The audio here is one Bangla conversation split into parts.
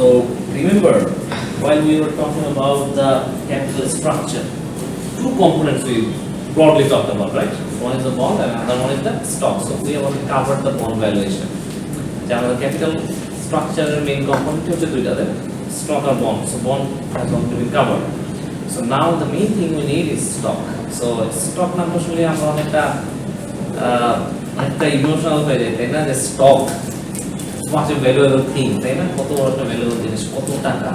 So remember, while we were talking about the capital structure, two components we broadly talked about, right? One is the bond and another one is the stock. So we have already covered the bond valuation. The capital structure main component is the stock or bond. So bond has already been covered. So now the main thing we need is stock. So stock নাম শুনলে আমরা অনেকটা ইমোশনাল হয়ে যায়, তাই না? যে stock what a valuable thing, তাই না? কত বড় একটা ভ্যালুয়েবল জিনিস, কত টাকা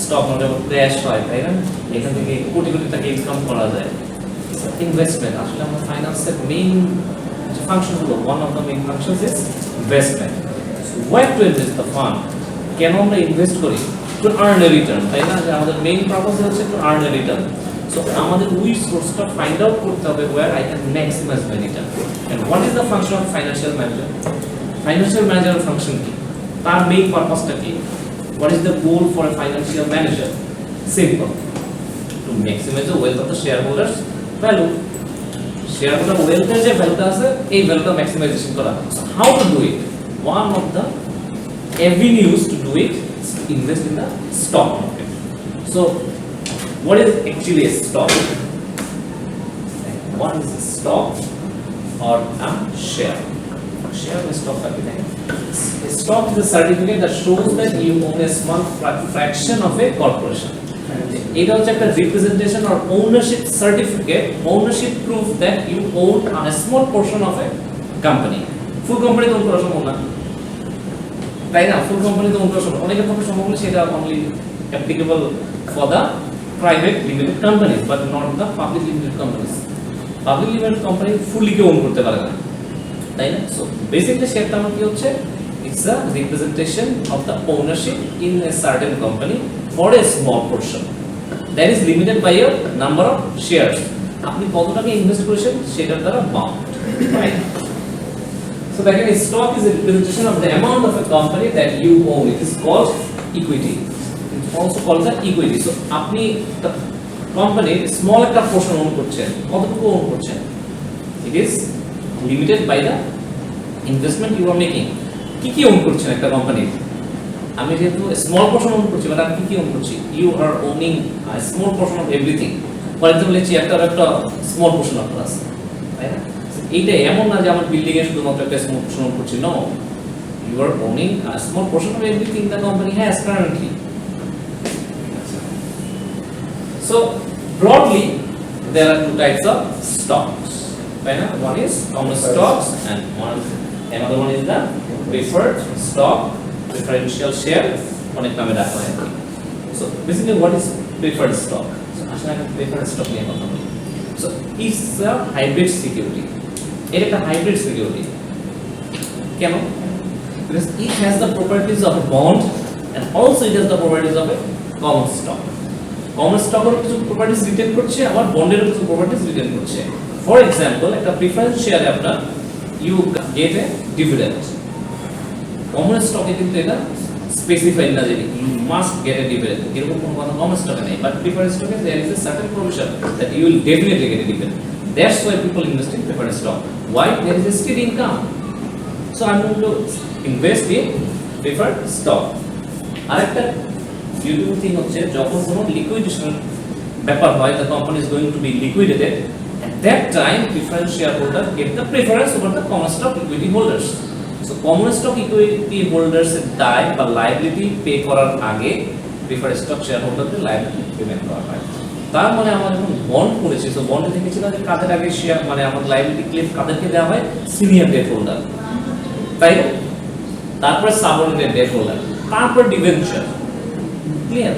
স্টক যখন ক্র্যাশ হয়, তাই না? এখান থেকে কোটি কোটি টাকা ইনকাম করা যায়। ইনভেস্টমেন্ট আসলে আমার ফাইন্যান্সের মেইন ফাংশন হলো, one of the main functions is investment. So what to invest the fund, কেন আমরা ইনভেস্ট করি? টু আর্ন এ রিটার্ন, তাই না? যে আমাদের মেইন পারপাস হচ্ছে to earn A return. So আমাদের ওই সোর্সটা ফাইন্ড আউট করতে হবে where I can maximize my return. And what is the function of financial manager? Financial manager function কি? তার মেইন পারপাসটা কি? What is the goal for a financial manager? Simple. To maximize the wealth of the shareholders value. Shareholder wealth এর যে ভ্যালুটা আছে, এই ভ্যালুটা ম্যাক্সিমাইজেশন করা। So how to do it? One of the avenues to do it is to invest in the stock market. So what is actually a stock? What is a stock or a share? Share or stock? A stock is a certificate that shows that you own a small fraction of a corporation. It also a representation or ownership certificate, ownership proof that you own a small portion of a company. Full company own করা সম্ভব না, তাই না? Full company own করা সম্ভব, অনেকের পক্ষে সম্ভব হলে সেটা only applicable for the private limited companies, but not the public limited companies. Public limited company fully K own করতে পারে না, তাই না? So basically শেয়ারটা আমার কি হচ্ছে? It's a representation of the ownership in a certain company for a small portion that is limited by a number of shares. আপনি কত টাকা ইনভেস্ট করেছেন সেটার দ্বারা bound, right? So that is, stock is a representation of the amount of a company that you own. It is called equity. It's also called the equity. So আপনি the company small একটা portion own করছেন, কতটুকু own করছেন? It is limited by the investment you are making. কি own করছেন একটা কোম্পানি? আমি যেহেতু স্মল পোরশন ওন করছি, বাট আমি কি ওন করছি? You are owning a small portion of everything. For example এই চেয়ারটার একটা স্মল পোরশন অফ আছে, তাই না? এইটা এমন না যে আমার বিল্ডিং এর শুধুমাত্র একটা স্মল পোরশন ওন করছি, no, you are owning a small portion of everything the company has currently. So broadly there are two types of stocks, right? One is common stocks and another one is the preferred stock, preferential share, অনেক নামে ডাকা হয়। So basically what is preferred stock? So আসলে আমি preferred stock নিয়ে কথা বলি। So it's a hybrid security. এটা একটা hybrid security। কেন? Because it has the properties of a bond and also it has the properties of a common stock. Common stock এর কিছু প্রপার্টিজ রিটেইন করছে, আবার বন্ডের কিছু প্রপার্টিজ রিটেইন করছে। ফর এক্সাম্পল একটা প্রিফারেন্স শেয়ারে আপনার you get a dividend. Common স্টকে কিন্তু এটা স্পেসিফাইড না যে you must get a dividend, এরকম কোনো কথা কমন স্টকে নেই। বাট প্রিফারেন্স স্টকে there is a certain provision that you will definitely get a dividend. That's why people invest in preference stock. Why? There is a steady income. So I am going to invest in preferred stock. আরেকটা বিউটিফুল থিং হচ্ছে যখন কোনো লিকুইডেশন ব্যাপার হয়, the company is going to be liquidated, at that time preferred shareholder get the preference over the common stock equity holders. So common stock equity holders এর দায় বা লায়াবিলিটি পে করার আগে preferred stock shareholderদের লায়াবিলিটি পেমেন্ট করা হয়। তার মানে আমরা যখন বন্ড করেছি, তো বন্ডে দেখেছিলাম যে কাদের আগে শেয়ার মানে আমার লায়াবিলিটি ক্লেম কাদেরকে দেওয়া হয়? সিনিয়র ডেট হোল্ডার, তাই না? তারপর সাবঅর্ডিনেট ডেট হোল্ডার, তারপর ডিবেঞ্চার, ক্লিয়ার?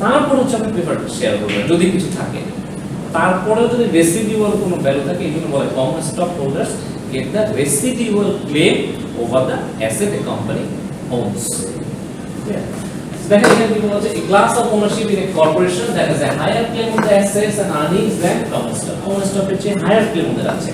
তারপর হচ্ছে আপনি প্রিফার্ড শেয়ার হোল্ডার যদি কিছু থাকে। তারপরেও যদি রেসিডিউয়াল কোনো ভ্যালু থাকে, এই জন্য বলে common stock holders get the residual claim over the asset a company owns. Clear? দেখেন এখানে কি বলা আছে? A class of ownership in a corporation that has a higher claim on the assets and earnings than common stock. Common stock এর চেয়ে higher claim ওদের আছে।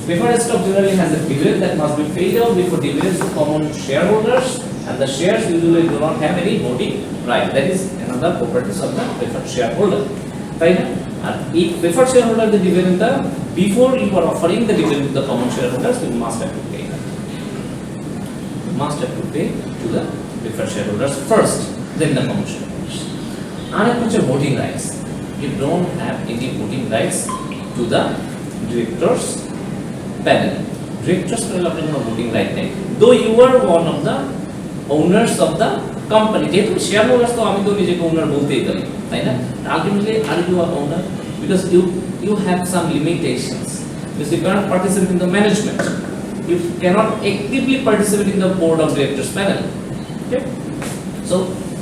Preferred stock generally has a dividend that must be paid out before dividends to common shareholders, and the shares usually do not have any voting right. That is another properties of the preferred shareholder. Right? And if preferred shareholder the dividend, before you are offering the dividend to the common shareholders, you must have to pay. You must have to pay to the preferred shareholders first, then the common shareholders. And a voting rights. You don't have any voting rights to the directors panel. Directors panel আপনি কোনো voting right নেই, though you are one of the owners of the company. যেহেতু shareholders তো আমি তো নিজেকে owner বলতেই পারি, তাই না? Ultimately, are you a owner? Because you have some limitations. Because you cannot participate in the management. You cannot actively participate in the board of directors panel. Okay? So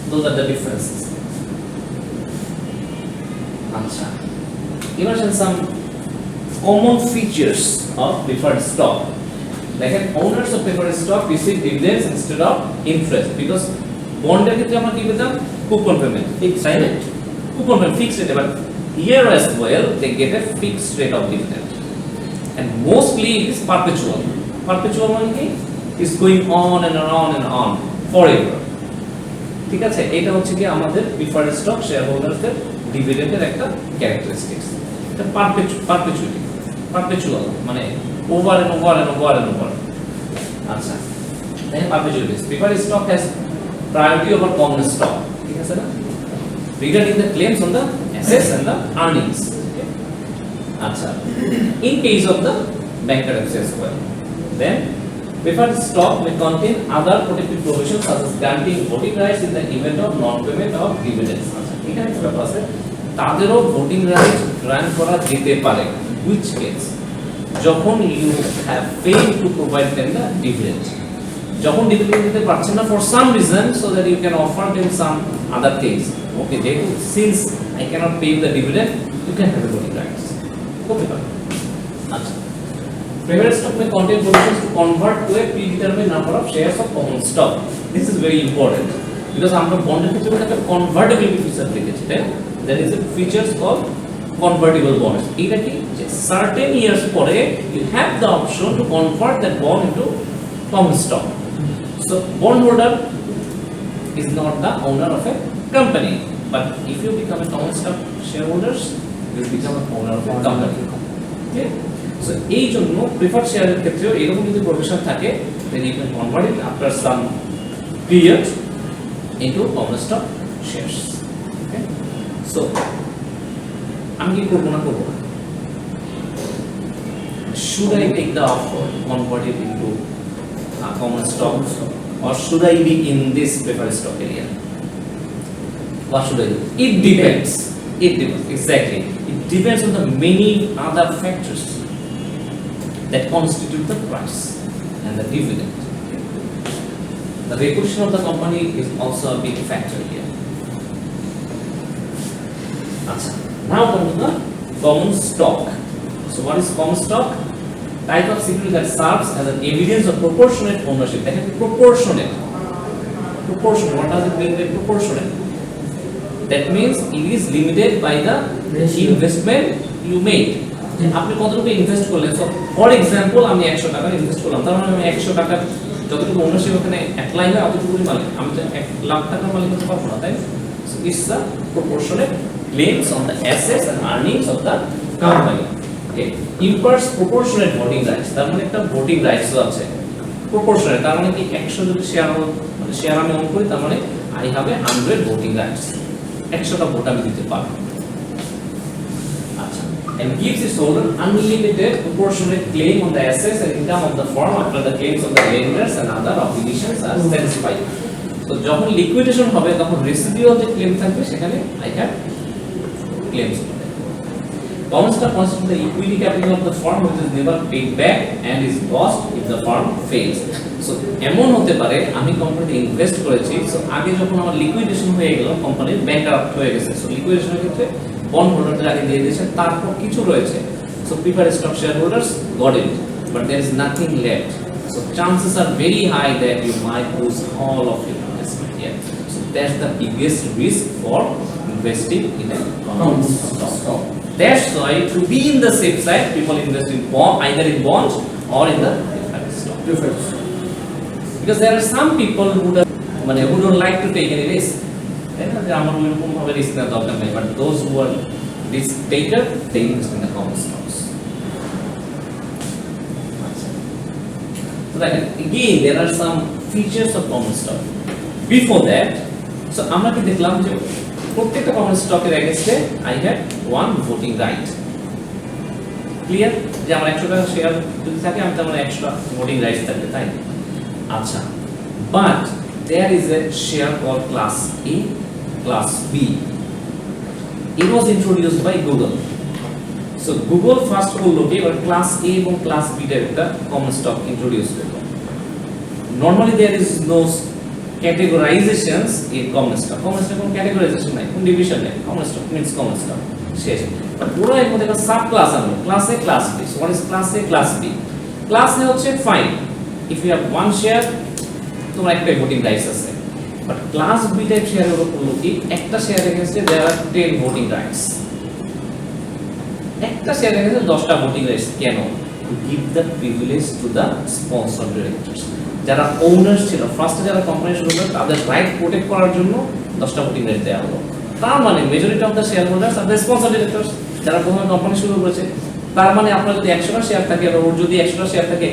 those are the differences. Answer. Imagine some common features of preferred stock. Like owners of preferred stock receive dividends instead of interest, because bond ক্ষেত্রে আমরা কি পেতাম coupon payment, fixed rate, coupon payment fixed rate, but here as well they get a fixed rate of dividend, and mostly it is perpetual. Perpetual মানে কি is going on and on and on forever. ঠিক আছে, এটা হচ্ছে কি আমাদের preferred stock shareholdersদের ডিভিডেন্ডের একটা ক্যারেক্টারিস্টিক্স। এটা perpetual মানে over and over and over and over. আচ্ছা, then perpetuity. Preferred stock has priority over common stock. ঠিক আছে না? Regarding the claims on the assets and the earnings. Okay? আচ্ছা, in case of the bankruptcy as well, then preferred stock may contain other protective provisions such as granting voting rights in the event of non-payment of dividends. এখানে একটা ব্যাপার আছে, তাদেরও ভোটিং রাইট গ্রান্ট করা যেতে পারে, which case যখন you have failed to provide them the dividend, যখন ডিভিডেন্ড দিতে পারছেন না for some reason, so that you can offer them some other things. Okay, যেহেতু since I cannot pay the dividend, you can have the voting rights. Okay, আচ্ছা, preferred stock may contain provisions to convert to a predetermined number of shares of common stock. This is very important because আমরা বন্ডের ক্ষেত্রে একটা convertibility feature লিখেছি, তাই না? There is a features called convertible bonds. এটা কি যে certain years পরে you have the option to convert that bond into common stock. So bondholder is not the owner of a company, but if you become a common stock shareholders, you become an owner of a company. Okay? So এই জন্য preferred share এর ক্ষেত্রে এরকম যদি প্রভিশন থাকে, then you can convert it after some period into common stock shares. Okay? So আমি কি করব না করব না, should I take the offer convert it into common stock, or should I be in this preferred stock area? What should I do? It depends. Exactly. It depends on the many other factors that constitute the price and the dividend. The reputation of the company is also a big factor here. Now come to the common stock. So what is common stock? Type of security that serves as an evidence of proportionate ownership. That is proportionate. Proportionate. What does it mean by proportionate? That means it is limited by the investment you made. আপনি কতটুকু ইনভেস্ট করলেন? সো ফর এক্সাম্পল আমি 100 টাকা ইনভেস্ট করলাম, তার মানে আমি 100 টাকা যতটুকু ওনারশিপ ওখানে অ্যাপ্লাই হয় অতটুকুই মালিক, আমি তো 1 লাখ টাকার মালিক হতে পারবো না, তাই? So it's a proportionate claims on the assets and earnings of the company. Okay, impers proportionate voting rights. তার মানে একটা ভোটিং রাইটস আছে proportionate, তার মানে কি 100 যদি শেয়ার আমি ওন করি, তার মানে I have a 100 voting rights, 100টা vote আমি দিতে পারবো। আচ্ছা, and gives its holder unlimited proportionate claim on the assets and income of the firm after the claims of the lenders and other obligations are satisfied. তো যখন লিকুইডেশন হবে তখন রেসিডিউয়াল যে ক্লেম থাকবে সেখানে I have claims. Common stock constitutes the equity capital of the firm which is never paid back and is lost if the firm fails. So এমন হতে পারে আমি কোম্পানিতে ইনভেস্ট করেছি, সো আগে যখন আমার লিকুইডেশন হয়ে গেল, কোম্পানির ব্যাংকরাপ্ট হয়ে গেছে, সো লিকুইডেশনের ক্ষেত্রে বন্ড হোল্ডারদের আগে দিয়ে দিয়েছে, তারপর কিছু রয়েছে, so preferred stock shareholders got it, but there is nothing left, so chances are very high that you might lose all of your investment here. So that's the biggest risk for investing in a common stock. That's why to be in the safe side, people invest in bond, either in bonds or in the preferred stock. Because there are some people who don't like to take any risk. আমার ওইরকম ভাবে রিস্ক নেওয়ার দরকার নেই, but those who are risk taker, they invest in the common stocks. So that again, there are some features of common stock. Before that, so আমরা কি দেখলাম যে প্রত্যেকটা কমন স্টকের এগেইনস্টে I had one voting right. Clear? যে আমার 100 টাকা শেয়ার যদি থাকে আমি তার মানে 100 ভোটিং রাইটস থাকবে, তাই? আচ্ছা, but there is a share call class A, class B. It was introduced by Google. So Google first করলো কি এবার ক্লাস এ এবং ক্লাস বি এর একটা কমন স্টক ইন্ট্রোডিউস করলো। Normally there is no categorizations in common stock. Common stock কোনো categorization নাই, কোনো ডিভিশন নাই। Common stock means common stock. শেষ। বাট পুরো এর মধ্যে একটা সাব ক্লাস আনলো, class A, class B. So what is class A, class B? Class A হচ্ছে fine, if you have one share তোমার একটাই ভোটিং রাইটস আছে। বাট ক্লাস বি টাইপ শেয়ারের উপর হলো কি একটা শেয়ার এগেইনস্টে देयर আর 10 ভোটিং রাইটস। একটা শেয়ার এগেইনস্টে 10টা ভোটিং রাইটস। কেন? To give the privilege to the sponsor directors. যারা ওনার্স ছিল, ফার্স্টে যারা কোম্পানি শুরু করে তাদের রাইট প্রোটেক্ট করার জন্য 10টা ভোটিং রাইট দেওয়া হলো। তার মানে majority of the share holders are the sponsor directors, যারা প্রথমে কোম্পানি শুরু করেছে। তার মানে আপনার যদি 100টা শেয়ার থাকে আর ওর যদি 100টা শেয়ার থাকে,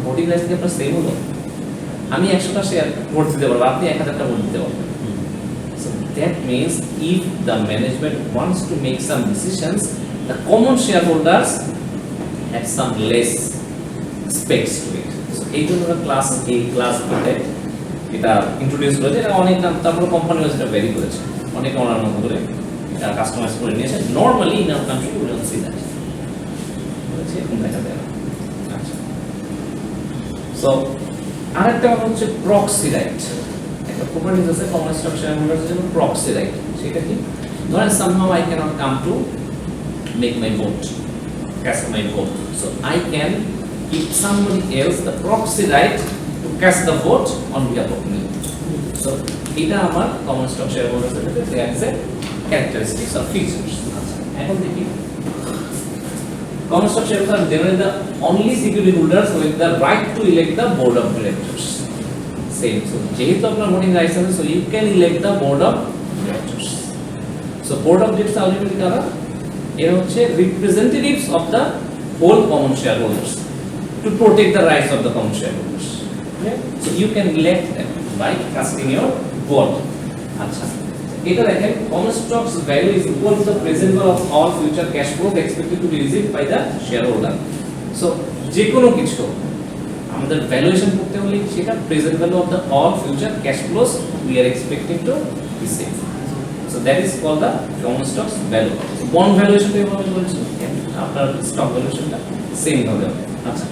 ভোটিং রাইটস কি আপনার সেম হলো? আমি 100টা শেয়ার ভোট দিতে পারবো, আপনি 1000টা ভোট দিতে পারবেন। So that means if the management wants to make some decisions, the common shareholders have some less specs to it. So এই জন্য ক্লাস A, ক্লাস B এটা ইন্ট্রোডিউস করেছে। এটা অনেক নাম, তারপর কোম্পানি এটা ভ্যারি করেছে, অনেক ওনার মতো করে এটা কাস্টমাইজ করে নিয়েছে। Normally in our country we don't see that, বুঝেছি? এরকম দেখা যায় না। আচ্ছা, সো আরেকটা হচ্ছে প্রক্সি রাইট। একটা প্রপার্টিজ আছে কমন স্টক শেয়ার হোল্ডারস এর জন্য প্রক্সি রাইট। সেটা কি? ধরেন somehow I cannot come to make my vote, cast my vote, so I can give somebody else the proxy right to cast the vote on behalf of me. So এটা আমার কমন স্টক শেয়ার হোল্ডারস এর ক্ষেত্রে there is a characteristics or features. এখন দেখি common stock shareholders are generally the only security holders with the right to elect the board of directors. Same. So যেহেতু আপনার voting rights আছে, so you can elect the board of directors. So board of directors ultimately কারা? এরা হচ্ছে representatives of the whole common shareholders to protect the rights of the common shareholders. Okay? So you can elect them by casting your vote. আচ্ছা, এটা দেখেন common stocks value is equal to the present value of all future cash flows expected to be received by the shareholder. So যে কোনো কিছু আমাদের ভ্যালুয়েশন করতে হলে সেটা present value of the all future cash flows we are expecting to receive. So that is called the common stocks value. So bond valuation এভাবে বলছি, আপনার স্টক ভ্যালুয়েশনটা সেম ভাবে হবে। আচ্ছা,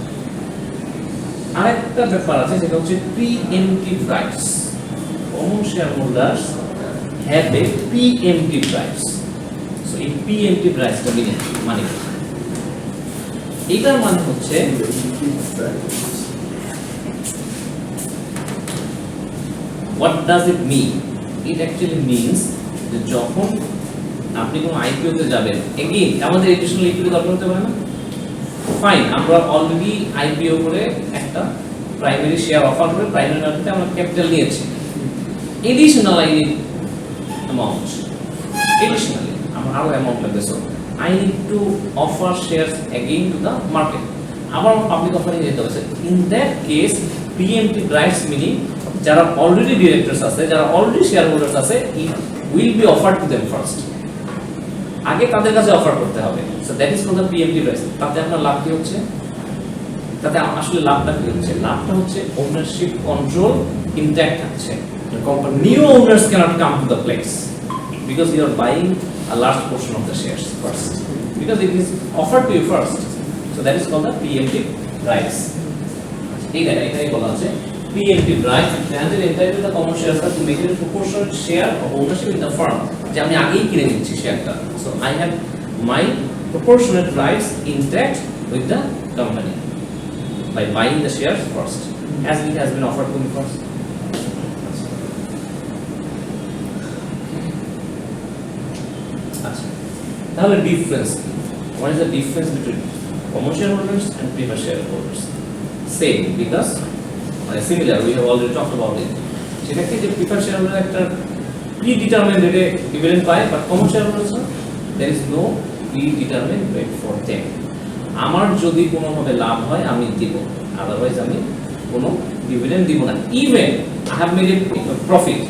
আরেকটা ব্যাপার আছে যেটা হচ্ছে preemptive rights. Common share holders have a preemptive rights. So in preemptive rights মানে এটার মানে হচ্ছে what does it mean? It actually means যে যখন আপনি কোনো আইপিও তে যাবেন, এগেইন আমাদের এডিশনাল ইকুইটি দরকার হতে পারে না? ফাইন, আমরা অলরেডি আইপিও করে একটা প্রাইমারি শেয়ার অফার করে প্রাইমারি মার্কেটে আমরা ক্যাপিটাল নিয়েছি। Additional I need amount. Additionally, our amount like this. So I need to offer shares again to the market. Our public offering যেতে হবে। In that case, preemptive rights meaning যারা already directors আছে, যারা already shareholders আছে, it will be offered to them first. আগে তাদের কাছে অফার করতে হবে। So that is called the preemptive rights. তাতে আপনার লাভ কি হচ্ছে? তাতে আসলে লাভটা কি হচ্ছে? লাভটা হচ্ছে ownership control intact থাকছে। New owners cannot come to the place because you are buying a large portion of the shares first, because it is offered to you first. So that is called the preemptive rights. এটাই বলা আছে preemptive rights and the entitled the common shareholder to make a proportionate share of ownership in the firm. যে আমি আগেই কিনে নিচ্ছি শেয়ারটা, so I have my proportionate rights intact with the company by buying the shares first as it has been offered to me first. তাহলে ডিফারেন্স কি? What is the difference between common shareholders and preferred shareholders? Same, because similar, we have already talked about it. সেটা কি যে preferred shareholder একটা predetermined rate dividend পায়, but common shareholders there is no predetermined rate for them. আমার যদি কোনোভাবে লাভ হয় আমি দিব, আদারওয়াইজ আমি কোনো ডিভিডেন্ড দিব না, even I have made a profit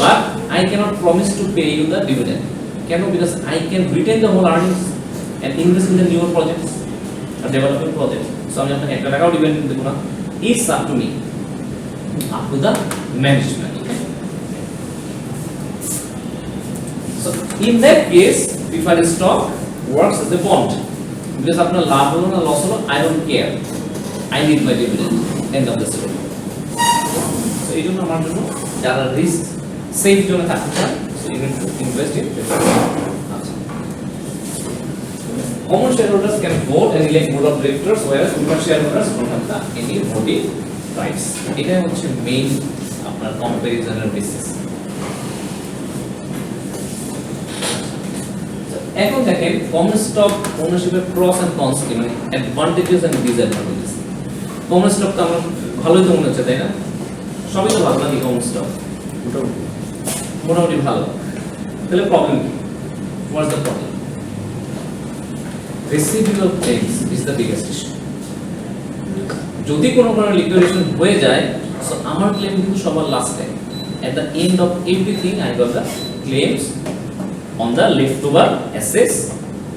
but I can't promise to pay you the dividend. কেন? Because I can retain the whole earnings and invest in the newer projects or development projects. So আমি আপনাকে 1 টাকাও ডিভিডেন্ড দেব না। It's up to me, up to the management. Okay? So in that case, preferred stock works as a bond. Because আপনার লাভ হলো না লস হলো, I don't care. I need my dividend. End of the story. So এই জন্য আমার জন্য যারা রিস্ক সেফ জোনে থাকতে চান, so you need to invest in preferred. Common shareholders can vote and elect board of directors, whereas preferred shareholders don't have any voting rights. এটাই হচ্ছে মেইন আপনার কম্পারিজনের বেসিস। এখন দেখেন কমন স্টক ওনারশিপের প্রস এন্ড কনস কি, মানে advantages and disadvantages. Common stock তো আমার ভালোই তো মনে হচ্ছে, তাই না? সবই তো ভালো নাকি কমন স্টক? মোটামুটি ভালো। তাহলে প্রবলেম কি? What's the problem? Residual claims is the biggest issue. যদি কোনো কারণে লিকুইডেশন হয়ে যায়, সো আমার ক্লেম কিন্তু সবার লাস্টে, at the end of everything I got the claims on the leftover assets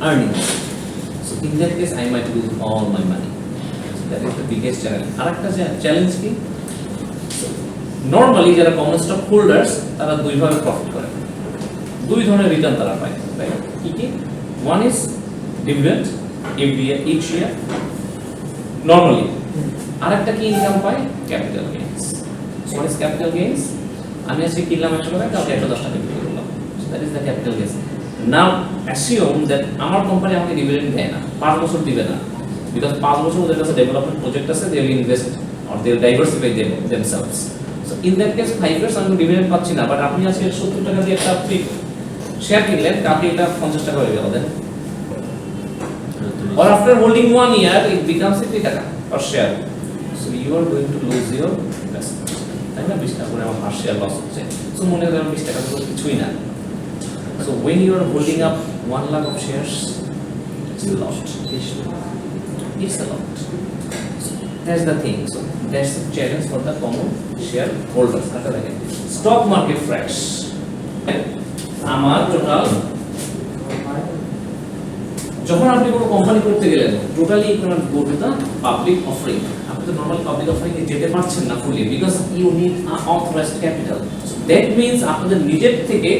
earnings. So in that case I might lose all my money. So that is the biggest challenge. আরেকটা চ্যালেঞ্জ কি, নরমালি যারা কমন স্টক হোল্ডার্স তারা দুই ভাবে প্রফিট করে, দুই ধরনের রিটার্ন তারা পায়, রাইট? কি কি? One is dividend every year, each year normally. আরেকটা কি income pi? Capital gains. So what is capital gains? আমি আজকে কিনলাম 100 টাকা, কালকে 110 টাকা বিক্রি করলাম। So that is the capital gains. Now assume that আমার কোম্পানি আমাকে ডিভিডেন্ড দেয় না, 5 বছর দিবে না, because 5 বছর ওদের কাছে ডেভেলপমেন্ট প্রজেক্ট আছে, they will invest or they will diversify themselves. So in that case 5 years আমি ডিভিডেন্ড পাচ্ছি না, বাট আপনি আজকে 70 টাকা দিয়ে একটা শেয়ার কিনলেন, কালকে এটা 50 টাকা হয়ে গেল, দেন or after holding 1 year it becomes 50 টাকা per share, so you are going to lose your investment. তাই না? 20 টাকা করে আমার per share loss হচ্ছে, so মনে করেন 20 টাকা তো কিছুই না। So when you are holding up 1 lakh of shares, it's a lot. It's a lot. So that's the thing. So that's the challenge for the common shareholders. আচ্ছা দেখেন, stock market crash, আমার টোটাল যখন আপনি কোনো কোম্পানি করতে গেলেন, totally you cannot go to the public offering. আপনি তো নরমাল পাবলিক অফারিং এ যেতে পারছেন না fully, because you need authorised capital. So that means আপনাদের নিজের থেকে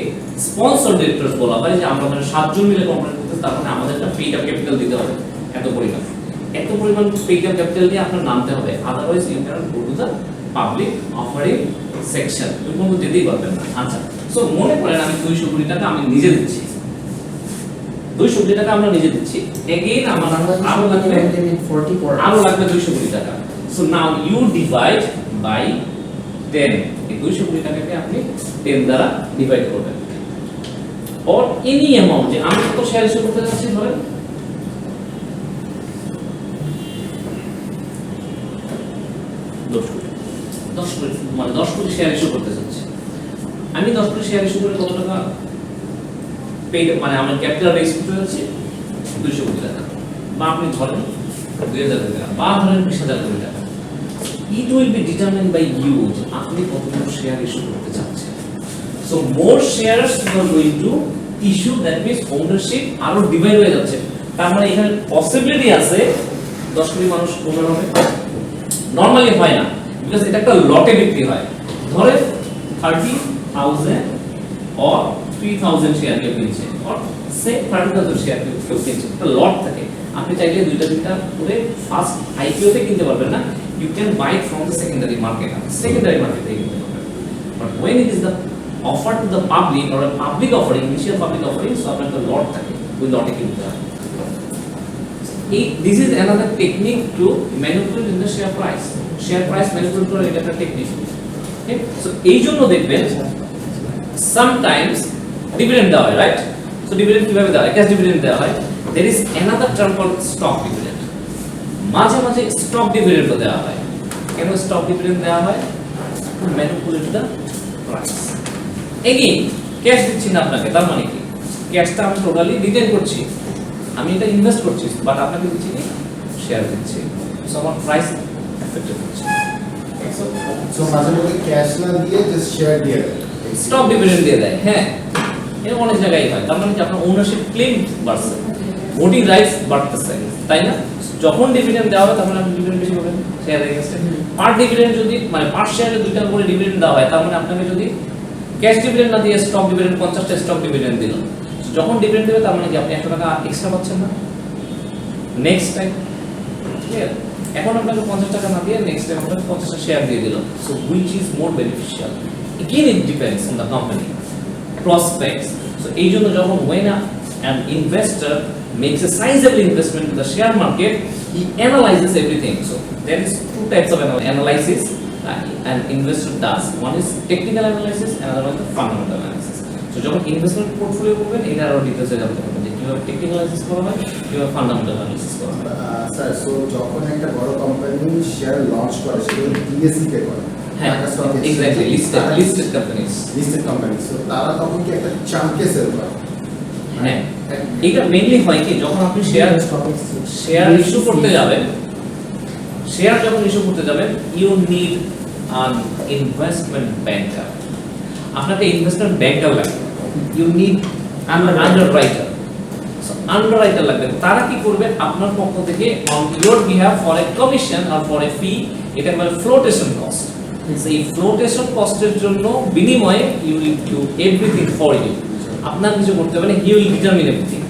স্পন্সর ডিরেক্টরস বলা হয় যে আমরা মানে 7 জন মিলে কোম্পানি করতেছি, তার মানে আমাদের একটা পেইড আপ ক্যাপিটাল দিতে হবে এত পরিমাণ পেইড আপ ক্যাপিটাল দিয়ে আপনার নামতে হবে, otherwise you cannot go to the public offering section, তুমি কোনো যেতেই পারবেন না। আচ্ছা, সো মনে করেন আমি 200 কোটি টাকা আমি নিজে দিচ্ছি, 200 কোটি টাকা আমরা নিজে দিচ্ছি, এগেইন আমার আরো লাগবে 200 কোটি টাকা। So now you divide by 10, এই 200 কোটি টাকাকে আপনি 10 দ্বারা ডিভাইড করবেন, অর এনি অ্যামাউন্ট, যে আমি কত শেয়ার ইস্যু করতে যাচ্ছি, ধরেন 10 কোটি, মানে 10 কোটি শেয়ার ইস্যু করতে যাচ্ছি। আমি 10 কোটি শেয়ার ইস্যু করে কত টাকা পেইড, মানে আমার ক্যাপিটাল রেজ করতে যাচ্ছি 200 কোটি টাকা, বা আপনি ধরেন 2000 কোটি টাকা, বা ধরেন 20000 কোটি টাকা। It will be determined by you যে আপনি কতগুলো শেয়ার ইস্যু করতে চাচ্ছেন। So more shares you are going to issue, that means ownership আরো ডিভাইড হয়ে যাচ্ছে। তার মানে এখানে পসিবিলিটি আছে 10 কোটি মানুষ ওনার হবে, নরমালি হয় না, বিকজ এটা একটা লটে বিক্রি হয়। ধরে 30,000 or 3,000 শেয়ার কেউ কিনছে, or say 30,000 শেয়ার কেউ কিনছে, একটা লট থাকে। আপনি চাইলে দুইটা করে ফার্স্ট আইপিও তে কিনতে পারবেন না, you can buy it from the secondary market, secondary market থেকে কিনতে পারবেন। But when it is the offer to the public or a public offering, initial public offering, so আপনার একটা লট থাকে, ওই লটে কিনতে হবে। This is another technique to manipulate in the share price. Share price manipulate করার এটা একটা টেকনিক। Okay, so এই জন্য দেখবেন sometimes dividend দেওয়া হয়, right? So dividend কিভাবে দেওয়া হয়? Cash dividend দেওয়া হয়। There is another term called stock dividend. মাঝে মাঝে stock dividend দেওয়া হয়। কেন stock dividend দেওয়া হয়? To manipulate the price. Again, cash দিচ্ছি না আপনাকে, তার মানে কি? ক্যাশটা আমি টোটালি রিটেন করছি, আমি এটা ইনভেস্ট করছি, বাট আপনাকে দিচ্ছি কি? শেয়ার দিচ্ছি। সো আমার প্রাইস এফেক্টেড হচ্ছে। So মাঝে মধ্যে ক্যাশ না দিয়ে জাস্ট শেয়ার দিয়ে দেয়, স্টক ডিভিডেন্ড দিয়ে দেয়। হ্যাঁ, এরকম অনেক জায়গায় হয়। তার মানে কি আপনার ওনারশিপ ক্লেম বাড়ছে, ভোটিং রাইটস বাড়তেছে, তাই না? যখন ডিভিডেন্ড দেওয়া হবে তখন আপনি ডিভিডেন্ড বেশি পাবেন শেয়ার এগেইনস্টে। পার ডিভিডেন্ড যদি মানে পার শেয়ারে 2 টাকা করে ডিভিডেন্ড দেওয়া হয়, তার মানে আপনাকে যদি ক্যাশ ডিভিডেন্ড না দিয়ে স্টক ডিভিডেন্ড 50টা স্টক ডিভিডেন্ড দিল, যখন ডিভিডেন্ড দেবে তার মানে কি আপনি 100 টাকা এক্সট্রা পাচ্ছেন না নেক্সট টাইম। ক্লিয়ার? এখন আপনাকে 50 টাকা না দিয়ে নেক্সট টাইম আপনাকে 50টা শেয়ার দিয়ে দিল। So which is more beneficial? Again it depends on the company prospects. So এই জন্য যখন when an investor makes a sizable investment in the share market, he analyzes everything. So there is two types of analysis an investor does. One is technical analysis, another one is fundamental analysis. So যখন ইনভেস্টমেন্ট পোর্টফোলিও করবেন, এটা আরো ডিটেইলসে জানতে পারবেন যে কিভাবে টেকনিক্যাল অ্যানালাইসিস করা হয়, কিভাবে ফান্ডামেন্টাল অ্যানালাইসিস করা হয়। স্যার, সো যখন একটা বড় কোম্পানি শেয়ার লঞ্চ করে সেগুলো বিএসসি তে করে, হ্যাঁ এক্স্যাক্টলি, লিস্টেড কোম্পানিজ। সো তারা তখন কি একটা চাঙ্কে সেল করে? হ্যাঁ, এটা মেইনলি হয় কি যখন আপনি শেয়ার ইস্যু করতে যাবেন, you need an investment banker. আপনাকে ইনভেস্টমেন্ট ব্যাংকার লাগবে, you need underwriter. So underwriter লাগবে। তারা কি করবে আপনার পক্ষ থেকে on your behalf for a commission আর ফর এ ফি, এটা মানে ফ্লোটেশন কস্ট। সেই ফ্লোটেশন কস্টের জন্য বিনিময়ে you will do everything for you. আপনার কিছু করতে হবে না, হি উইল ডিটারমিন এভরিথিং।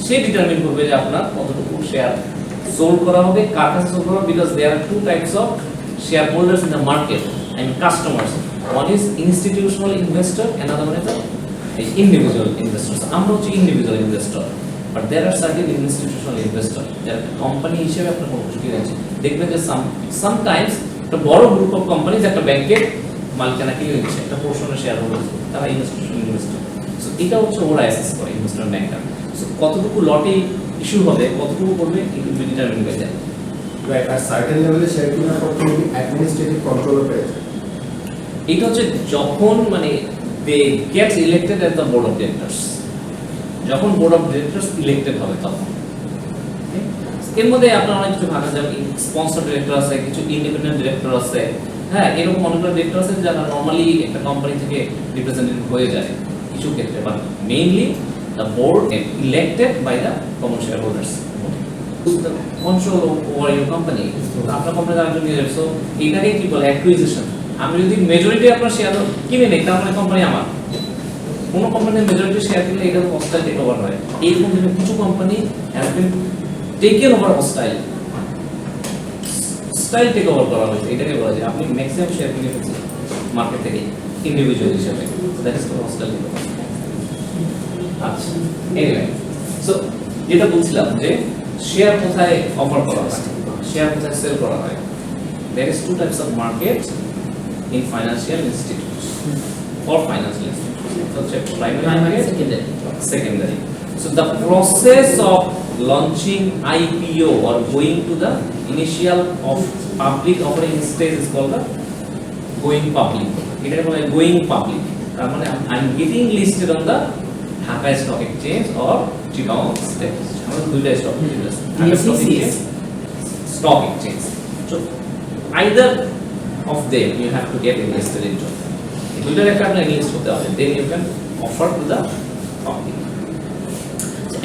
সে ডিটারমিন করবে যে আপনার কতটুকু শেয়ার সোল্ড করা হবে, কার কাছে সোল্ড করা হবে, because there are two types of share holders in the market and customers. One is institutional investor, another one is the individual investors. আমরা হচ্ছে individual investor, but there are certain institutional investor যারা কোম্পানি হিসেবে আপনার কোনো কিছু কিনেছে। দেখবেন যে sometimes একটা বড় গ্রুপ অফ কোম্পানিজ একটা ব্যাংকের মালিকানা কিনে নিচ্ছে, একটা পোর্শনের শেয়ার হোল্ডার, তারা ইনস্টিটিউশনাল ইনভেস্টর। সো এটা হচ্ছে ওরা অ্যাসেস করে ইনভেস্টমেন্ট ব্যাংকার। সো কতটুকু লটে ইস্যু হবে, কতটুকু করবে, it will be determine by that. Right, আর সার্টেন লেভেলে শেয়ার কেনার পর তুমি অ্যাডমিনিস্ট্রেটিভ কন্ট্রোল পেয়ে যায়। এটা হচ্ছে যখন মানে they get elected as the board of directors, যখন বোর্ড অফ ডিরেক্টরস ইলেক্টেড হবে তখন। এর মধ্যে আপনার অনেক কিছু ভাগ যাবে, স্পন্সর ডিরেক্টর আছে, কিছু ইন্ডিপেন্ডেন্ট ডিরেক্টর আছে। হ্যাঁ, এরকম অনেকগুলো ডিরেক্টর আছে যারা নর্মালি একটা কোম্পানি থেকে রিপ্রেজেন্টেটিভ হয়ে যায় কিছু ক্ষেত্রে, but mainly the board elected by the common share holders. Control over your company, আপনার কোম্পানি একজন নিয়ে যাবে। সো এটাকে কি বলে অ্যাকুইজিশন। আমি যদি মেজরিটি আপনার শেয়ার কিনে নেই, তার মানে কোম্পানি আমার। কোনো কোম্পানির মেজরিটি শেয়ার কিনলে এটা হস্টাইল টেক ওভার হয়। এইরকম কিছু company has been taken over hostile take over করা হয়েছে। এটাকে বলা যায় আপনি ম্যাক্সিমাম শেয়ার কিনে ফেলছেন মার্কেট থেকে ইন্ডিভিজুয়াল হিসেবে, that is called hostile take over. আচ্ছা, এনিওয়ে, সো যেটা বলছিলাম যে শেয়ার কোথায় অফার করা হয়, শেয়ার কোথায় সেল করা হয়। There is two types of markets in financial institutions or financial institutions. So check primary market, secondary. So the process of launching IPO or going to the initial of public offering stage is called the going public. It is called going public. I'm getting listed on the Dhaka Stock Exchange or Chittagong Stock Exchange. Stock Exchange. So either of them you have to get invested into. দুইটার একটা আপনি ইনভেস্ট করতে হবে, then you can offer to the public.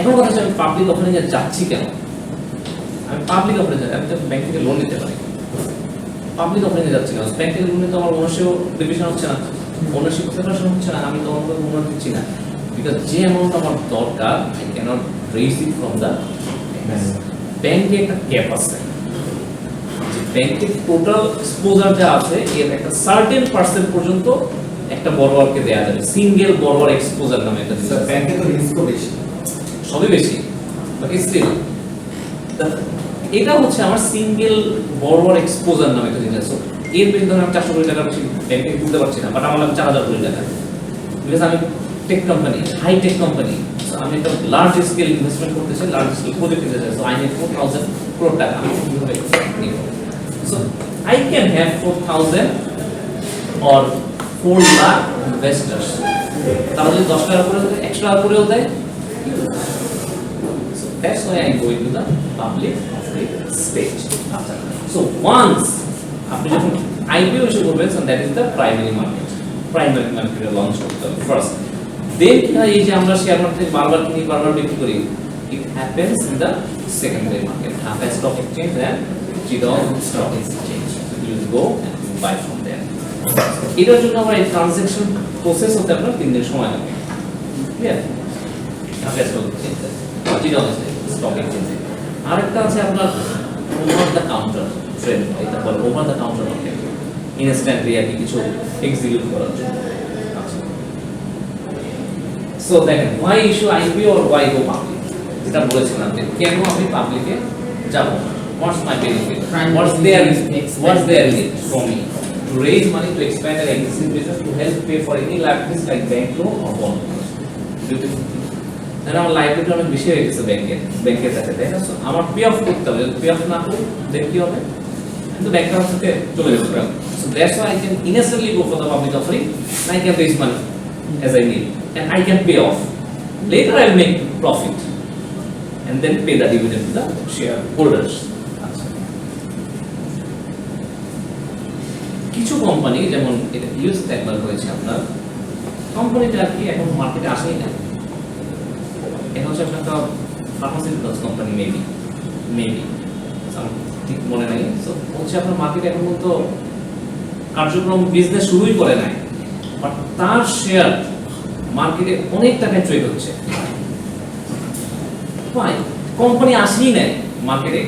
এখন কথা হচ্ছে আমি পাবলিক অফারিং এ যাচ্ছি কেন? আমি পাবলিক অফারিং এ আমি তো ব্যাংক থেকে লোন নিতে পারি, পাবলিক অফারিং এ যাচ্ছি কেন? ব্যাংক থেকে লোন নিতে আমার ওনারশিপ ডিভিশন হচ্ছে না, ওনারশিপ সেপারেশন হচ্ছে না, আমি তো অন্য লোন দিচ্ছি না, বিকজ যে অ্যামাউন্ট আমার দরকার I cannot raise it from the ব্যাংকে। একটা ক্যাপ আছে, ব্যাংকের টোটাল এক্সপোজার যা আছে এর একটা সার্টেন পার্সেন্ট পর্যন্ত একটা বড়োয়ারকে দেয়া যাবে, সিঙ্গেল বড়োয়ার এক্সপোজার নামে একটা জিনিস। ব্যাংকে তো রিস্কও বেশি, সবই বেশি, বাট স্টিল এটা হচ্ছে আমার সিঙ্গেল বড়োয়ার এক্সপোজার নামে একটা জিনিস। এর বেশি ধরুন আমি 400 কোটি টাকা বেশি ব্যাংকে তুলতে পারছি না, বাট আমার লাগবে 4000 কোটি টাকা, বিকজ আমি tech company, high tech company, আমি একটা লার্জ স্কেল ইনভেস্টমেন্ট করতে চাই, লার্জ স্কেল প্রজেক্ট নিতে চাই। সো আই নিড 4000 crore টাকা। আমি কিভাবে নিব? So I can have 4,000 or 4 lakh investors. তারা যদি 10 টাকা করে 100 টাকা করেও দেয়, so that's why I go into the public offering stage. So once আপনি যখন আইপিও ইস্যু করবেন দ্যাট ইজ দ্য প্রাইমারি মার্কেটে লঞ্চ করতে হবে ফার্স্ট। দেন কি হয়, এই যে আমরা শেয়ার মার্কেট বারবার কিনি বারবার বিক্রি করি, it happens in the secondary market, Dhaka stock exchange and Chittagong stock exchange. You go and buy from there. এটার জন্য আমরা এই ট্রানজাকশন প্রসেস হতে আপনার 3 দিন সময় লাগে। Clear? Dhaka stock exchange, Chittagong stock exchange. আরেকটা আছে আপনার ওভার দ্য কাউন্টার ট্রেড, এটা বলে over the counter market, instantly আপনি কিছু এক্সিকিউট করার জন্য। সো দেখেন, why issue IPO or why go public, যেটা বলেছিলাম যে কেন আমি পাবলিকে যাব, what's my benefit, what's their need from me to raise money to expand an existing business, to help pay for any liabilities like bank loan or bond loans. তাহলে আমার লাইবিলিটি অনেক বেশি হয়ে গেছে ব্যাংকের কাছে, তাই না? সো আমার পে অফ করতে হবে, যদি পে অফ না করি দেন কি হবে, কিন্তু ব্যাংকের কাছ থেকে চলে যাবে। So that's why I can initially go for the public offering, I can raise money as I need and I can pay off. Later I'll make profit and then pay the dividend to the shareholders. কিছু কোম্পানি যেমন এটা ইউএসএ একবার হয়েছে, আপনার কোম্পানিটা আর কি এখন মার্কেটে আসেই না, এখন হচ্ছে আপনার একটা ফার্মাসিউটিক্যালস কোম্পানি, মেবি ঠিক মনে নাই। সো হচ্ছে আপনার মার্কেটে এখন পর্যন্ত কার্যক্রম বিজনেস শুরুই করে নাই, বাট তার শেয়ার মার্কেটে অনেক টাকায় ট্রেড হচ্ছে। ফাইন, কোম্পানি আসেই নাই মার্কেটে।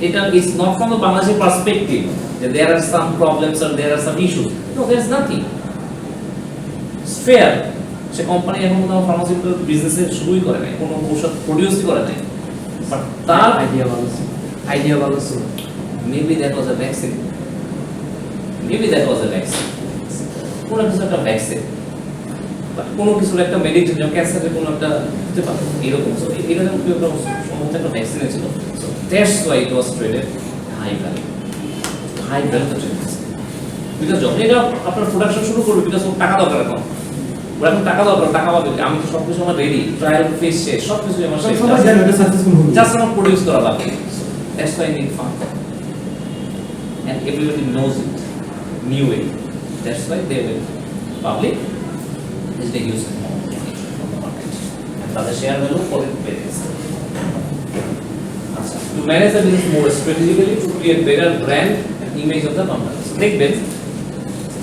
এটা ইজ নট ফ্রম দ্য বাংলাদেশের পার্সপেক্টিভ যে there are some problems are there are some issues, no there is nothing. Fair, সে কোম্পানি এখন কোনো ফার্মাসিউটিক্যাল বিজনেসে শুরুই করে নাই, কোনো ঔষধ প্রডিউসই করে নাই, বাট তার আইডিয়া ভালো ছিল। Maybe that was a vaccine, কোনো কিছু একটা ভ্যাকসিন বা কোনো কিছু একটা মেডিসিন, যেমন ক্যান্সারের কোনো একটা হতে পারে এরকম। সো এরকম কি একটা সম্ভবত একটা ভ্যাকসিন ছিল। So that's why it was traded high value trade. Because যখন এটা আপনার প্রোডাকশন শুরু করবে, বিকজ টাকা দরকার, এখন টাকা দরকার, টাকা পাবে, আমি তো সব কিছু আমার রেডি, ট্রায়াল ফেস শেষ, সব কিছু আমার শেষ, জাস্ট আমার প্রডিউস করা বাকি। That's why need fund and everybody knows it, knew it. That's why they were public, is they use it more from the market, and the share value for it varies. To manage the business more strategically, to create better brand and image of the company. So take this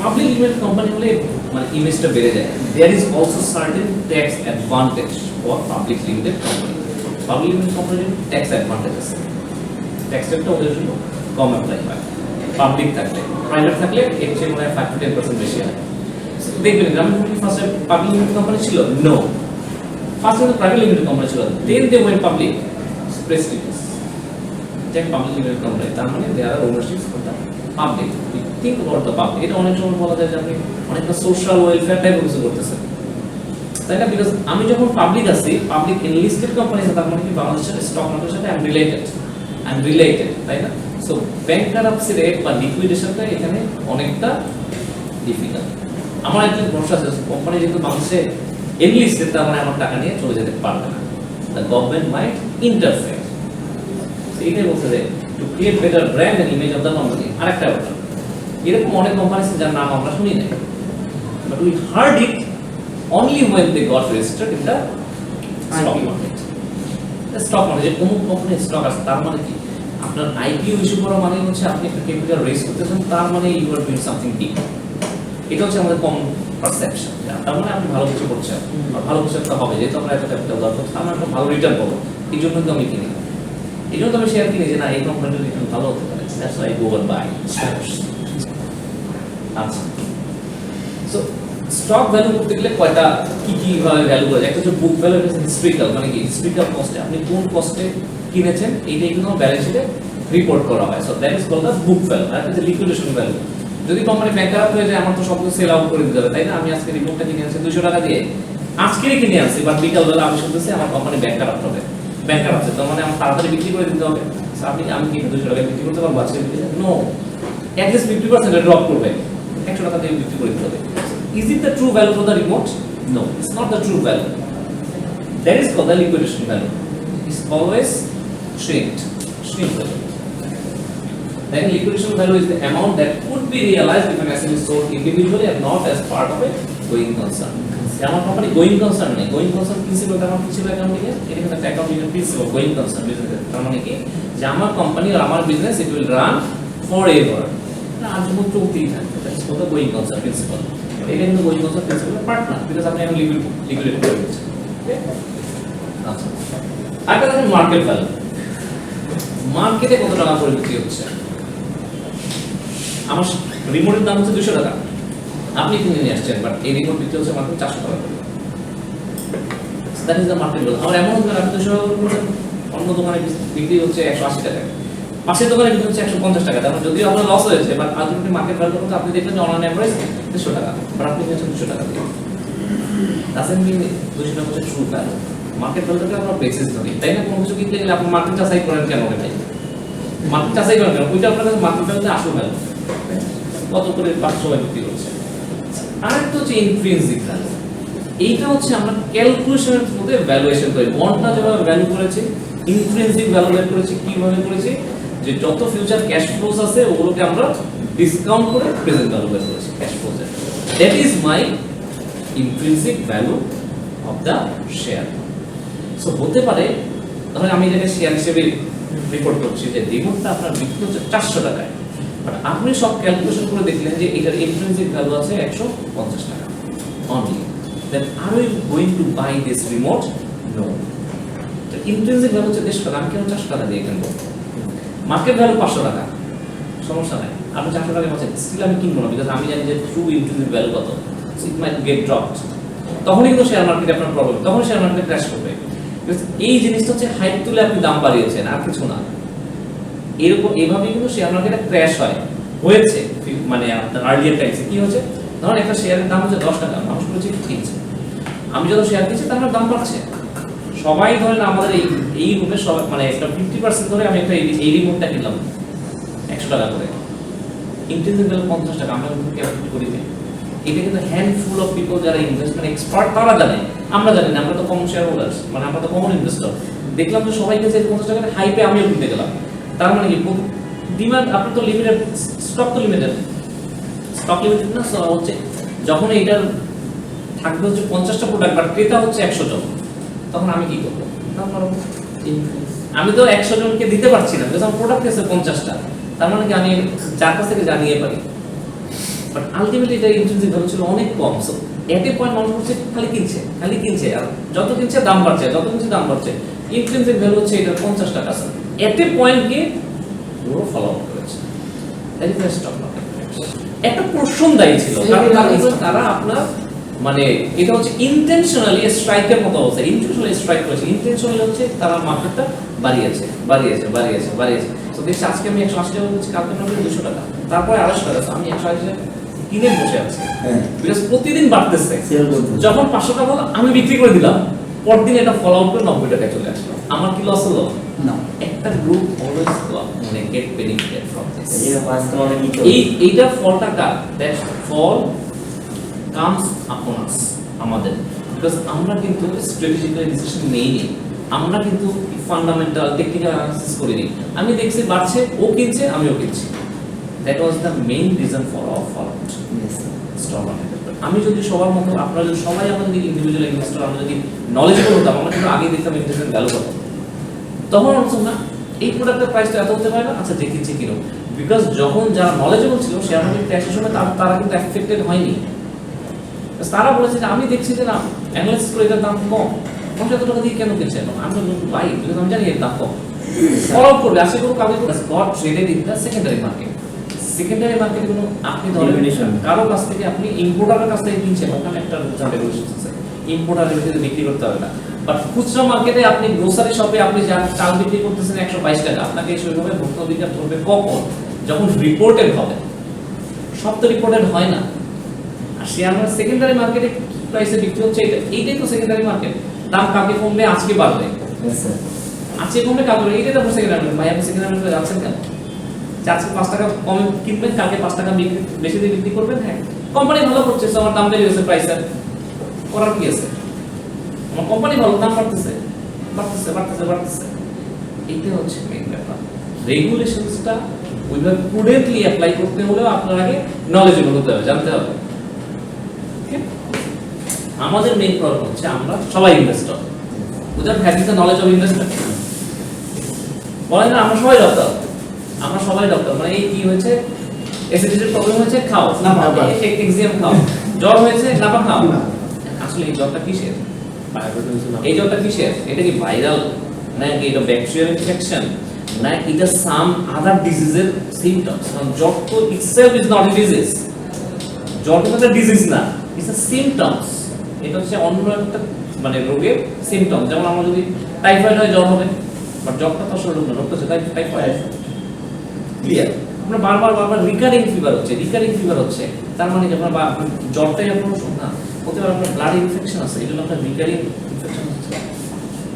public limited company hole মানে ইমেজটা বেড়ে যায়। There is also certain tax advantage for public limited company. Public limited company tax advantage আছে, tax রেটটা ওদের জন্য কম অ্যাপ্লাই হয়। পাবলিক থাকলে, প্রাইভেট থাকলে এর চেয়ে মনে হয় 5 to 10% বেশি হয়। দেখবেন গ্রামীণ ব্যাংক ফার্স্টে পাবলিক লিমিটেড কোম্পানি ছিল, নো, ফার্স্টে তো প্রাইভেট লিমিটেড কোম্পানি ছিল, then they went public, prestigious. যে পাবলিক লিমিটেড কোম্পানি, তার মানে they are ownership for the public. Think about the public. এটা অনেক সময় বলা যায় যে আপনি অনেকটা সোশ্যাল ওয়েলফেয়ার টাইপের কিছু করতেছেন, তাই না? বিকজ আমি যখন পাবলিক আছি, পাবলিক ইনলিস্টেড কোম্পানি আছে, তার মানে কি বাংলাদেশের স্টক মার্কেটের সাথে আই এম রিলেটেড, তাই না? সো ব্যাংকারাপসি রেট বা লিকুইডেশনটা এখানে অনেকটা ডিফিকাল্ট। আমার একটা ভরসা আছে, কোম্পানি যেহেতু বাংলাদেশে এনলিস্টেড, তার মানে আমার টাকা নিয়ে চলে যেতে পারবে না, দ্য গভর্নমেন্ট মাইট ইন্টারফেয়ার। এইটাই বলতে যে to create better brand and image of the company. আরেকটা ব্যাপার, এরকম অনেক কোম্পানি আছে যার নাম আমরা শুনি নাই, but we heard it only when they got registered in the stock market. Stock market কোন কোম্পানির স্টক আছে, তার মানে কি আপনার আইপিও ইস্যু করা মানে হচ্ছে আপনি একটা ক্যাপিটাল রেজ করতেছেন, তার মানে you are doing something big. এটা হচ্ছে আমাদের কমন পারসেপশন, তার মানে আপনি ভালো কিছু করছেন, ভালো কিছু একটা হবে, যেহেতু আমরা একটা ক্যাপিটাল দরকার, আমরা একটা ভালো রিটার্ন পাবো, এই জন্য তো আমি কিনি, এই জন্য তো আমি শেয়ার কিনি যে না এই কোম্পানির রিটার্ন ভালো হতে পারে, that's why go buy shares. আচ্ছা, সো স্টক ভ্যালু করতে গেলে কয়টা কি ভাবে ভ্যালু করা যায়? একটা হচ্ছে বুক ভ্যালু, একটা হিস্ট্রিক্যাল, মানে কি হিস্ট্রিক্যাল কস্টে আপনি কোন কস্টে কিনেছেন এইটাই কিন্তু ব্যালেন্স শিটে রিপোর্ট করা হয়। So that is called the book value. আর একটা লিকুইডেশন ভ্যালু, যদি কোম্পানি ব্যাংকারাপ্ট হয়ে যায়, আমার তো সব কিছু সেল আউট করে দিতে হবে, তাই না? আমি আজকে রিপোর্টটা কিনে আনছি 200 টাকা দিয়ে, আজকেরই কিনে আনছি, বাট বিকালবেলা আমি শুনতেছি আমার কোম্পানি ব্যাংকারাপ্ট হবে, ব্যাংকারাপ্ট, তার মানে আমার তাড়াতাড়ি বিক্রি করে দিতে হবে। আমি কি 200 টাকা বিক্রি করতে পারবো আজকে? নো, at least 50% ড্রপ করবে, 100 টাকা দিয়ে বিক্রি করে দিতে হবে। Is it the true value for the report? No, it's not the true value. That is called the liquidation value. It's always shrinked value. then liquidation value is the amount that could be realized if an asset is sold individually and not as part of a going concern. আমার কোম্পানি গোয়িং কনসার্ন নেই, গোয়িং কনসার্ন কি ছিল? তার কি ছিল অ্যাকাউন্টিং এ? এটা কিন্তু একটা অ্যাকাউন্টিং এর প্রিন্সিপাল, গোয়িং কনসার্ন বিজনেস। তার মানে কি যে আমার কোম্পানি আর আমার business it will run forever, না আজীবন চলতেই থাকবে। That's called the going concern principle. এটা কিন্তু গোয়িং কনসার্ন প্রিন্সিপালের পার্ট না, বিকজ আপনি এখন লিকুইডেট করে দিচ্ছেন। ওকে, আচ্ছা আরেকটা দেখেন মার্কেট ভ্যালু। মার্কেটে কত টাকা করে বিক্রি হচ্ছে? আমার রিমোটের দাম হচ্ছে 200 টাকা, আপনি কিনে নিয়ে আসছেন, বাট এই রিমোট বিক্রি হচ্ছে মাত্র 400 টাকা করে। That is the market value. আমার এমন হতে পারে আপনি 200 টাকা করে কিনছেন, অন্য দোকানে বিক্রি হচ্ছে 180 টাকা, পাশের দোকানে বিক্রি হচ্ছে 150 টাকা। তার মানে যদিও আপনার লস হয়েছে, বাট আলটিমেটলি মার্কেট ভ্যালু কত আপনি দেখলেন যে অন এভারেজ 200 টাকা, বাট আপনি কিনেছেন 200 টাকা দিয়ে। ডাজন্ট মিন 200 টাকা হচ্ছে ট্রু ভ্যালু। মার্কেট ভ্যালুটাকে আমরা বেসিস ধরি, তাই না? কোনো কিছু কিনতে গেলে আপনি মার্কেট যাচাই করেন কেন? ভাই মার্কেট যাচাই করেন কেন? ওইটা আপনার কাছে মার্কেট ভ্যালুতে আসল ভ্যালু কত করে 500 টাকা বিক্রি করছে। আরেকটা হচ্ছে ইন্ট্রিনসিক ভ্যালু। এইটা হচ্ছে আমরা ক্যালকুলেশনের মধ্যে ভ্যালুয়েশন করি। বন্ডটা যেভাবে ভ্যালু করেছে, ইন্ট্রিনসিক ভ্যালু বের করেছি কিভাবে করেছি, যে যত ফিউচার ক্যাশ ফ্লোস আছে ওগুলোকে আমরা ডিসকাউন্ট করে প্রেজেন্ট ভ্যালু বের করেছি ক্যাশ ফ্লোস এর। That is my intrinsic value of the share. So হতে পারে ধরেন আমি এটাকে শেয়ার হিসেবে রিপোর্ট করছি যে রিমোটটা আপনার বিক্রি হচ্ছে 400 টাকায়, বাট আপনি সব ক্যালকুলেশন করে দেখলেন যে এটার ইন্ট্রিনসিক ভ্যালু আছে 150 টাকা only. Then are you going to buy this remote? No. The intrinsic value হচ্ছে 150 টাকা, আমি কেন 400 টাকা দিয়ে কিনবো? মার্কেট ভ্যালু 500 টাকা, সমস্যা নাই, আপনি 400 টাকা পাচ্ছেন, স্টিল আমি কিনবো না, বিকজ আমি জানি যে ট্রু ইন্ট্রিনসিক ভ্যালু কত। ইট মাইট গেট ড্রপড। তখনই কিন্তু শেয়ার মার্কেটে আপনার প্রবলেম, তখন শেয়ার মার্কেট ক্র্যাশ করবে। এই জিনিসটা হচ্ছে হাইপ তুলে আপনি দাম বাড়িয়েছেন, আর কিছু না। এরকম এইভাবেই কিন্তু শেয়ার মার্কেটে ক্র্যাশ হয়েছে। মানে আপনার আর্লিয়ার টাইমসে কি হচ্ছে, ধরুন একটা শেয়ারের দাম হচ্ছে 10 টাকা, মানুষ বলেছে কিনছে, আমি যত শেয়ার কিনছি তার দাম বাড়ছে। সবাই ধরেন আমাদের এই রুমে সবাই মানে একটা 50% ধরে আমি একটা এই রিমোটটা কিনলাম 100 টাকা করে, ইন্ট্রিনসিক ভ্যালু 50 টাকা, আমরা কিন্তু ক্যালকুলেট করি না। এটা কিন্তু হ্যান্ডফুল অফ পিপল যারা ইনভেস্টমেন্ট এক্সপার্ট তারা জানে, আমরা জানি না। আমরা তো কমন শেয়ার হোল্ডার্স, মানে আমরা তো কমন ইনভেস্টর। দেখলাম যে সবাই কিনছে 50 টাকা, হাইপে আমিও কিনতে গেলাম। তার মানে কি ডিমান্ড আপনার তো লিমিটেড, স্টক তো লিমিটেড, স্টক লিমিটেড না। সো হচ্ছে যখন এইটার থাকবে হচ্ছে 50টা প্রোডাক্ট, বাট ক্রেতা হচ্ছে 100 জন, তখন আমি কি করবো? আমি তো 100 জনকে দিতে পারছি না, বিকজ আমার প্রোডাক্ট আছে 50টা। তার মানে কি আমি যার কাছ থেকে জানিয়ে পারি, বাট আলটিমেটলি এটা ইন্ট্রিনসিক ভ্যালু ছিল অনেক কম। সো এট এ পয়েন্ট মানুষ হচ্ছে খালি কিনছে, আর যত কিনছে দাম বাড়ছে, যত কিনছে দাম বাড়ছে। ইন্ট্রিনসিক ভ্যালু হচ্ছে এটা 50 টাকা। এট এ পয়েন্ট গিয়ে পুরো ফলো আপ করেছে। That is the stock market. একটা পোরশন দায়ী ছিল, কারণ তারা আপনার মানে এটা হচ্ছে ইন্টেনশনালি স্ট্রাইকের মতো অবস্থা, ইন্টেনশনালি স্ট্রাইক করেছে। ইন্টেনশনালি হচ্ছে তারা মার্কেটটা বাড়িয়েছে। তো দেখছি আজকে আমি 180 টাকা বলছি, কালকে আমি 200 টাকা, তারপরে 250 টাকা, আমি 180 টাকা কিনে বসে আছি, বিকজ প্রতিদিন বাড়তেছে। যখন 500 টাকা হলো আমি বিক্রি করে দিলাম, পরদিন এটা ফল আউট করে 90 টাকায় চলে আসলো। আমার কি লস হলো? না। একটা গ্রুপ অলওয়েজ মানে গেট বেনিফিটেড ফ্রম দিস। এইটা ফলটা কার? দ্যাট ফল comes upon us, আমাদের, বিকজ আমরা কিন্তু স্ট্র্যাটেজিক্যাল ডিসিশন নেইনি, আমরা কিন্তু ফান্ডামেন্টাল টেকনিক্যাল অ্যানালিসিস করিনি। আমি দেখছি বাড়ছে, ও কিনছে, আমিও কিনছি। That was the main reason for our fall out stock market. আমি যদি সবার মতো, আপনারা যদি সবাই আমাদের ইন্ডিভিজুয়াল ইনভেস্টর, আমরা যদি নলেজেবল হতাম, আমরা কিন্তু আগে দেখতাম ইনভেস্টমেন্ট ভ্যালু কত। তখন হচ্ছে না এই প্রোডাক্টের প্রাইস তো এত হতে পারে না, আচ্ছা যে কিনছে কিনো, বিকজ যখন যারা নলেজেবল ছিল শেয়ার মার্কেট ক্র্যাশের সময় তারা কিন্তু এফেক্টেড হয়নি। তারা বলেছে যে আমি দেখছি যে না অ্যানালাইসিস করে এটার দাম কম, 50 টাকা দিয়ে কেন কিনছে? আমি তো বাই, বিকজ আমি জানি এর দাম কম। ফলো আপ করবে, আশা করব কালকে goat traded in the secondary market. Secondary মার্কেটে কোনো আপনি ধরেন কারো কাছ থেকে, আপনি ইম্পোর্টারের কাছ থেকে কিনছেন, ওখানে একটা রেগুলেশন আছে, ইম্পোর্টারের ভিতরে বিক্রি করতে হবে না। বাট খুচরা মার্কেটে আপনি গ্রোসারি শপে আপনি যা চাল বিক্রি করতেছেন 122 টাকা, আপনাকে সেইভাবে ভোক্তা অধিকার ধরবে কখন? যখন রিপোর্টেড হবে। সব তো রিপোর্টেড হয় না। আর শেয়ার মার্কেট সেকেন্ডারি মার্কেটে কি প্রাইসে বিক্রি হচ্ছে, এইটাই তো সেকেন্ডারি মার্কেট। দাম কালকে কমবে, আজকে বাড়বে, আজকে কমবে কালকে, এইটাই তো সেকেন্ডারি মার্কেট। ভাই আপনি সেকেন্ডারি মার্কেটে যাচ্ছেন কেন? আজকে 5 টাকা কমে কিনবেন, কালকে 5 টাকা বেশি দিয়ে বিক্রি করবেন। হ্যাঁ, কোম্পানি ভালো করছে, আমার দাম বেড়ে গেছে, প্রাইসের করার কি আছে? আমার কোম্পানি ভালো, দাম বাড়তেছে। এইটা হচ্ছে মেইন ব্যাপার। রেগুলেশনসটা ওইভাবে prudently অ্যাপ্লাই করতে হলে আপনার আগে knowledgeable হতে হবে, জানতে হবে। Okay? আমাদের মেইন প্রবলেম হচ্ছে আমরা সবাই investor, without having the knowledge of investment. বলেন না আমরা সবাই ডক্টর, আমরা সবাই ডক্টর, মানে এই কি হয়েছে, অ্যাসিডিটির প্রবলেম হয়েছে, খাও না পাও, এক্সাম খাও, জ্বর হয়েছে না খাও। আসলে এই জ্বরটা কিসের? এই জ্বরটা কিসের? এটা কি ভাইরাল, নাকি এটা ব্যাকটেরিয়াল ইনফেকশন, না এটা সাম আদার ডিজিজের সিম্পটমস? কারণ জ্বর তো itself is not a disease, জ্বর তো একটা ডিজিজ না, ইটস আ সিম্পটমস। এটা হচ্ছে অন্য একটা মানে রোগের সিম্পটম। যেমন আমরা যদি টাইফয়েড হয় জ্বর হবে, বাট জ্বরটা তো আসলে রোগ না, রোগটা হচ্ছে টাইফয়েড। ক্লিয়ার? আপনার বারবার রিকারিং ফিভার হচ্ছে, তার মানে যখন জ্বরটাই আপনার ওষুধ না, হতে পারে আপনার ব্লাড ইনফেকশন আছে, এই জন্য আপনার রিকারিং ইনফেকশন হচ্ছে।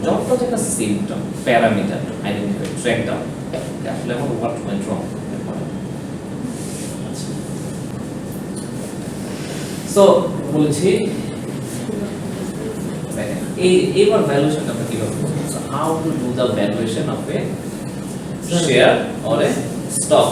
জ্বরটা হচ্ছে একটা symptom, parameter identify, track down আসলে আমার হোয়াট ওয়েন্ট রং। সো বলেছি এবার ভ্যালুয়েশনটা আমরা কিভাবে করব? How to do the valuation of A share or a stock.